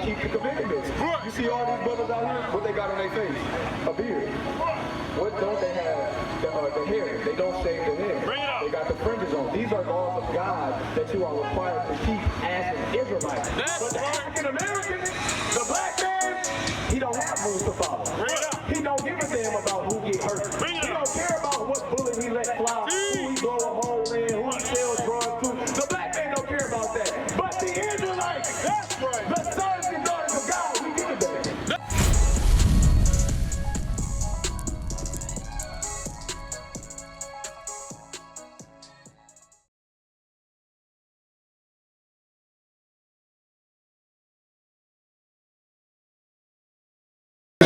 keep the commandments. You see all these brothers out here, what they got on their face? A beard. What don't they have? The hair. They don't shave the hair. They got the fringes on. These are laws of God that you are required to keep as an Israelite. But the African American, the black man, he don't have rules to follow. He don't give a damn about who get hurt. He don't care about what bullet he let fly, who he blow a hole in, who he sells drugs to. The black man don't care about that. But the Israelites, the sons and daughters of God, we give it back.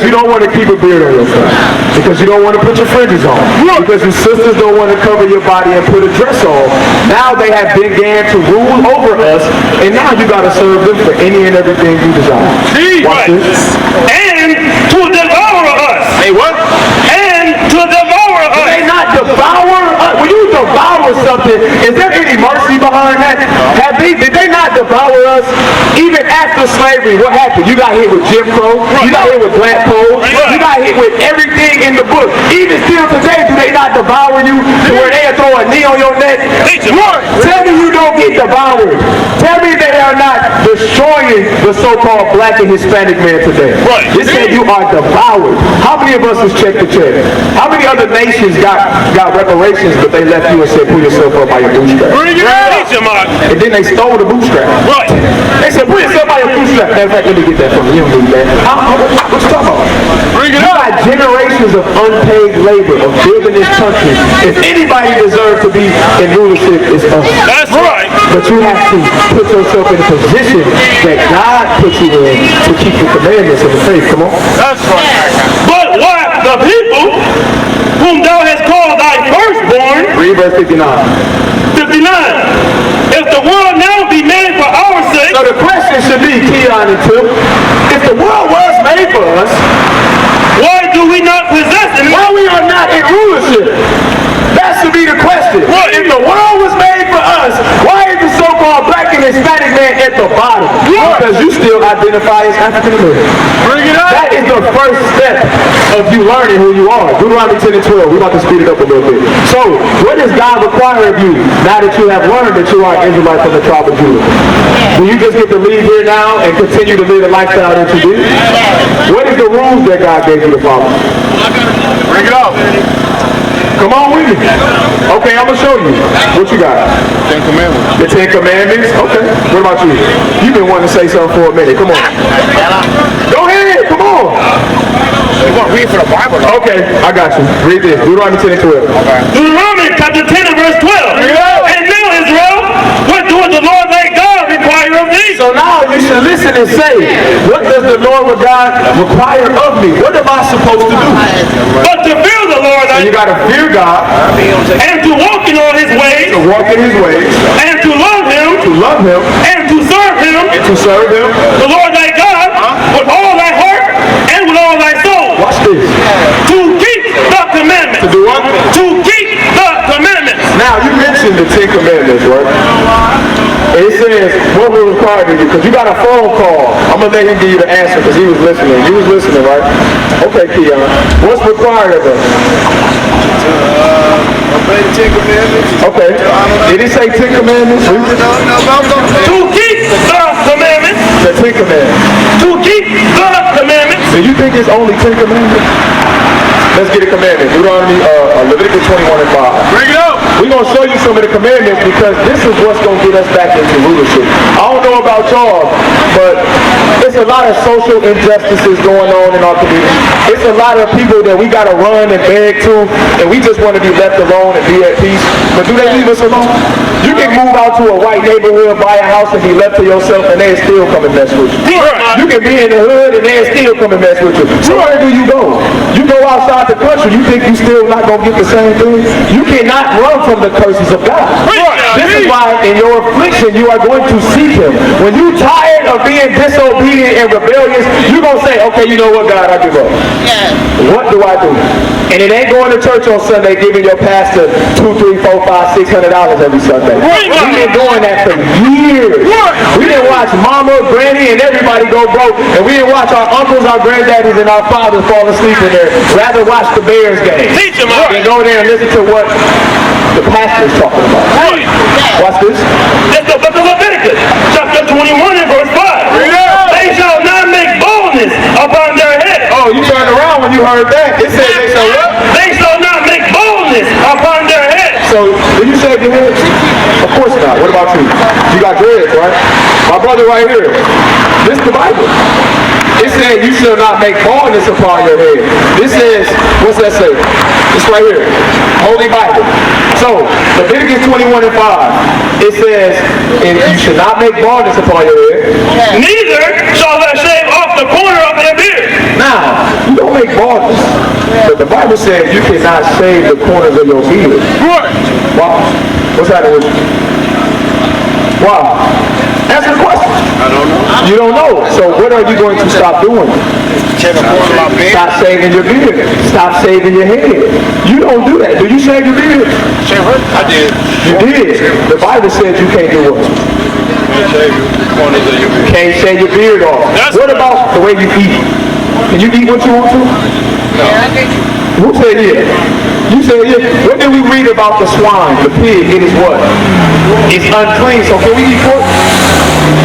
You don't want to keep a beard on yourself because you don't want to put your fringes on, because your sisters don't want to cover your body and put a dress on. Now they have began to rule over us, and now you got to serve them for any and everything you desire. Watch this. And to devour us. Hey, what? And to devour us. They not devour us. When you devour something, is there any mercy behind that? Did they not devour us? Even after slavery, what happened? You got hit with Jim Crow. You got hit with black codes. You got hit with everything in the book. Even still today, do they not devour you to where they throw a knee on your neck? Tell me you don't get devoured. Tell me they are not destroying the so-called black and Hispanic man today. They said you are devoured. How many of us has checked the check? How many other nations got reparations, but they left you and said pull yourself up by your bootstrap? And then they stole the bootstrap. They said pull yourself by your bootstrap. In fact, let me get that from you. You don't need that. What you talking about? You got generations of unpaid labor of building this country. If anybody deserves to be in rulership, it's us. That's right. But you have to put yourself in a position that God puts you in to keep the commandments of the faith. Come on. That's right. But what the people whom thou hast called thy firstborn. Read verse 59. 59. If the world now be made for our sake. So the question should be, Keon and Tim, if the world was made for us, why do we not possess it? why we are not in rulership? That should be the question. If the world was made for us, why is the so-called black and Hispanic man at the bottom? Because you still identify as African American. Bring it up. That is the first step of you learning who you are. Deuteronomy 10 and 12. We're about to speed it up a little bit. So, what does God require of you now that you have learned that you are an Israelite from the tribe of Judah? Do you just get to leave here now and continue to live the lifestyle that you did? What is the rules that God gave you to follow? Bring it up. Come on with me. Okay, I'm going to show you. What you got? Ten Commandments. The Ten Commandments? Okay. What about you? You've been wanting to say something for a minute. Come on. Go ahead. Come on. You want to read for the Bible? Okay, I got you. Read this. Deuteronomy 10 and 12. Okay. Deuteronomy chapter 10 and verse 12. And now, Israel, what doeth the Lord thy God require of thee? So now you should listen and say, what does the Lord God require of me? What am I supposed to do? But to fear the Lord So you got to fear God. and to walk in all his ways. To walk in his ways. And to love him. To love him. And to serve him. And to serve him. The Lord thy God with all thy heart and with all thy soul. Watch this. To keep the commandments. To do what? To keep the commandments. Now you mentioned the Ten Commandments, right? It says what was required of you, because you got a phone call. I'm going to let him give you the answer because he was listening. You was listening, right? Okay, Keon. What's required of us? Obey the Ten Commandments. Okay. Did he say Ten Commandments? No, To keep the commandments. The Ten Commandments. To keep the commandments. Do you think it's only Ten Commandments? Let's get a commandment. Deuteronomy, Leviticus 21 and 5. Bring it up. We're going to show you some of the commandments because this is what's going to get us back into rulership. I don't know about y'all, but it's a lot of social injustices going on in our community. It's a lot of people that we got to run and beg to, and we just want to be left alone and be at peace. But do they leave us alone? You can move out to a white neighborhood, buy a house, and be left to yourself, and they'll still come and mess with you. You can be in the hood, and they'll still come and mess with you. So where do you go? You go outside the country, you think you still not going to get the same thing? You cannot run from the curses of God. This is why in your affliction you are going to seek him. When you tired of being disobedient and rebellious, you're going to say, okay, you know what, God, I give up. What do I do? And it ain't going to church on Sunday giving your pastor $200, $300, $400, $600 every Sunday. We've been doing that for years. We didn't watch mama, granny, and everybody go broke. And we didn't watch our uncles, our granddaddies, and our fathers fall asleep in there. Rather watch the Bears game. Teach them, And go there and listen to what the pastor's talking about. Watch this. That's the book of Leviticus, chapter 21 and verse 5. They shall not make boldness upon their head. Oh, you turned around when you heard that. It said they shall what? They shall not make boldness upon their head. So, did you shave your head? Of course not. What about you? You got dreads, right? My brother right here. This is the Bible. It said you shall not make baldness upon your head. This says, what's that say? It's right here. Holy Bible. So, Leviticus 21 and 5. It says, and you should not make baldness upon your head. Neither shall they shave off the corner of their beard. Now, you don't make baldness. But the Bible says you cannot shave the corners of your beard. Wow. What's that with you? Wow. Answer the question. I don't know. You don't know. So what are you going to stop doing? Stop shaving your beard. Stop shaving your head. You don't do that. Do you shave your beard? I did. You did. The Bible says you can't do what? You can't shave your beard off. What about the way you eat? Can you eat what you want to? No. Who said yeah? You said yeah. What did we read about the swine, the pig? It is what? It's unclean. So can we eat pork?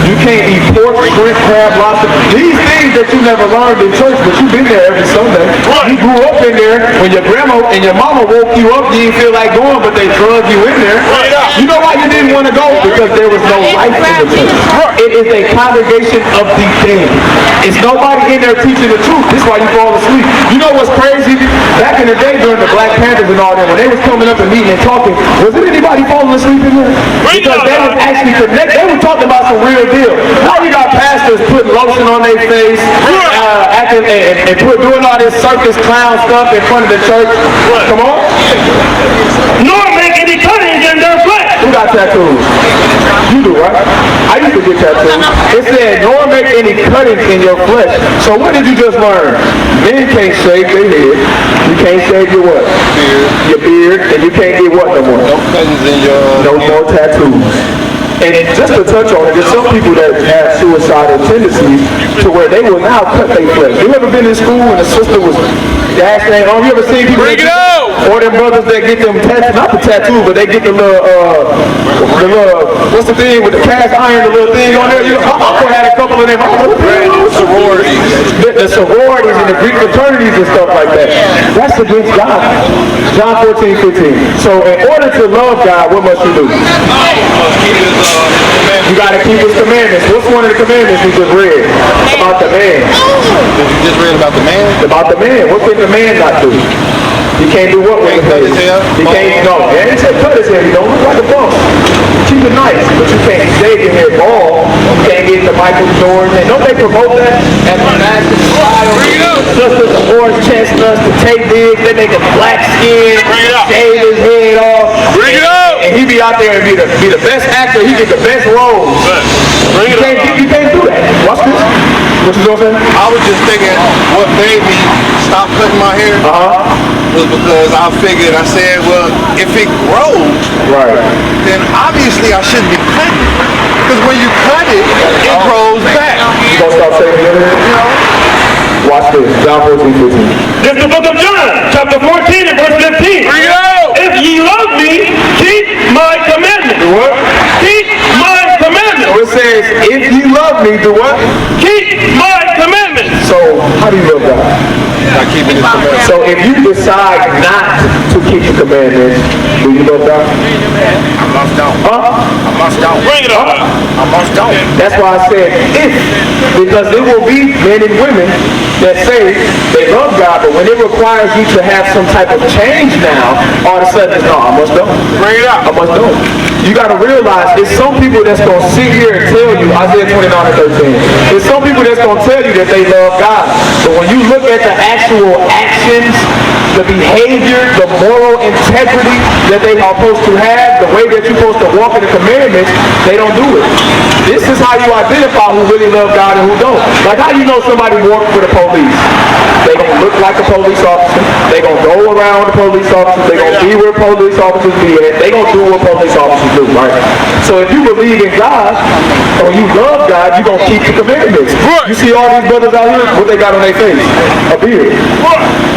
You can't eat pork, shrimp, crab, lobster. These things that you never learned in church, but you've been there every Sunday. You grew up in there when your grandma and your mama woke you up, you didn't feel like going, but they drugged you in there. You know why you didn't want to go? Because there was no life in the church. It is a congregation of the dead. It's nobody in there teaching the truth. This is why you fall asleep. You know what's crazy? Back in the day during the Black Panthers and all that, when they was coming up and meeting and talking, was it anybody falling asleep in there? Because they was actually connected. They were talking about some real deal. Now you got pastors putting lotion on their face, acting and doing all this circus clown stuff in front of the church. Come on. Nor make any cuttings in their flesh. Who got tattoos? You do, right? I used to get tattoos. It said, nor make any cuttings in your flesh. So what did you just learn? Men can't shave their head. You can't shave your what? Your beard. And you can't get what no more? No cuttings in your... No more tattoos. And just to touch on it, there's some people that have suicidal tendencies to where they will now cut their flesh. You ever been in school and a sister was dashing their arm? You ever seen people Bring it out! or them brothers that get them tattoos, not the tattoo, but they get the little, what's the thing with the cast iron, the little thing on there? You know, my uncle had a couple of them. Sororities. The sororities and the Greek fraternities and stuff like that. That's against God. John 14:15. So in order to love God, what must you do? You got to keep his commandments. What's one of the commandments we just read? About the man. Did you just read about the man? About the man. What can the man not do? He can't do what with the cut man? his hair? He can't, no. Yeah, he said cut his hair. He don't look like a bum. Keep it nice, but you can't shave your hair bald. You can't get the Michael Jordan. And don't they promote that at the national style? Sisters, the orange chestnuts, the tape digs, they make a black skin, shave his head off. Bring it up! And he be out there and be the best actor. He get the best roles. Bring it up! You can't do that. Watch this. What you doing, saying? I was just thinking what made me stop cutting my hair was because I figured, I said, well, if it grows, then obviously I shouldn't be cutting it. Because when you cut it, it grows back. You gonna stop shaving your head? You know? Watch this. John 14:15. This is the book of John, chapter 14 and verse 15. Bring it out! If ye love me, keep my commandments. Do what? Keep my commandments. So it says, if you love me, do what? Keep my commandments. So, how do you love God? By keeping his commandments. So if you decide not to keep the commandments, do you love God? I must don't. I must don't. Bring it up. I must don't. That's why I said if, because there will be men and women that say they love God, but when it requires you to have some type of change now, all of a sudden it's no, I must don't. Bring it out. I must don't. You got to realize there's some people that's going to sit here and tell you, Isaiah 29:13, there's some people that's going to tell you that they love God, but when you look at the actual actions, the behavior, the moral integrity that they are supposed to have, the way that you're supposed to walk in the commandments, they don't do it. This is how you identify who really love God and who don't. Like how you know somebody walks with the police? They gonna look like a police officer. They gonna go around the police officers. They gonna be where police officers be at. They gonna do what police officers do, right? So if you believe in God or you love God, you gonna keep the commandments. You see all these brothers out here, what they got on their face? A beard.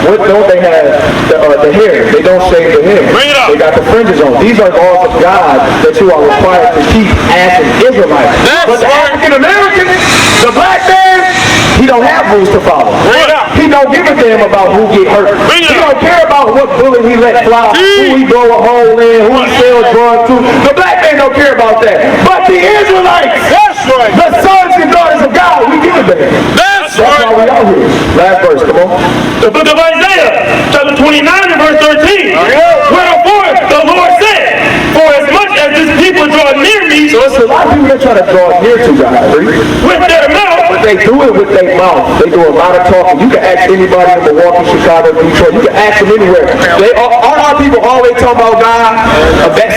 What don't they have? The hair. They don't shave the hair. They got the fringes on. These are laws of God that you are required to keep as an Israelite. But the African American, the black man, he don't have rules to follow. He don't give a damn about who get hurt. He don't care about what bullet he let fly, who he blow a hole in, who he sells drugs to. The black man don't care about that. But the Israelites, the sons and daughters of God, we give a damn. That's why we out here. Last verse, come on. The book of Isaiah, chapter 29 and verse 13. Wherefore the Lord said, for as much as this people draw near me, So it's a lot of people that try to draw near to God, with their mouth, but they do it with their mouth. They do a lot of talking. You can ask anybody in Milwaukee, Chicago, Detroit. You can ask them anywhere. All our people always talk about God.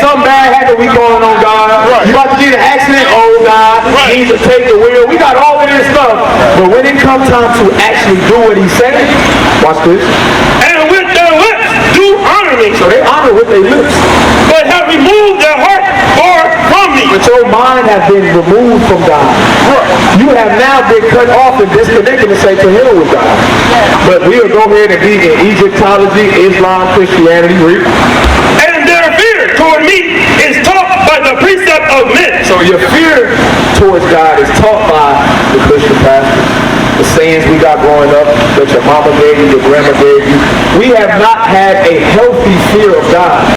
Something bad happened, we going on God. You about to get an accident, oh God. He needs to take the wheel. We got all of this stuff. But when it comes time to actually do what he said, watch this. and with their lips do honor me, So they honor with their lips. but have removed their heart far from me. But your mind has been removed from God. You have now been cut off and disconnected and say to hell with God. But we'll go ahead and be in Egyptology, Islam, Christianity. And their fear toward me is taught by the precept of men. So your fear towards God is taught by the Christian pastor. The sayings we got growing up that your mama gave you, your grandma gave you. We have not had a healthy fear of God.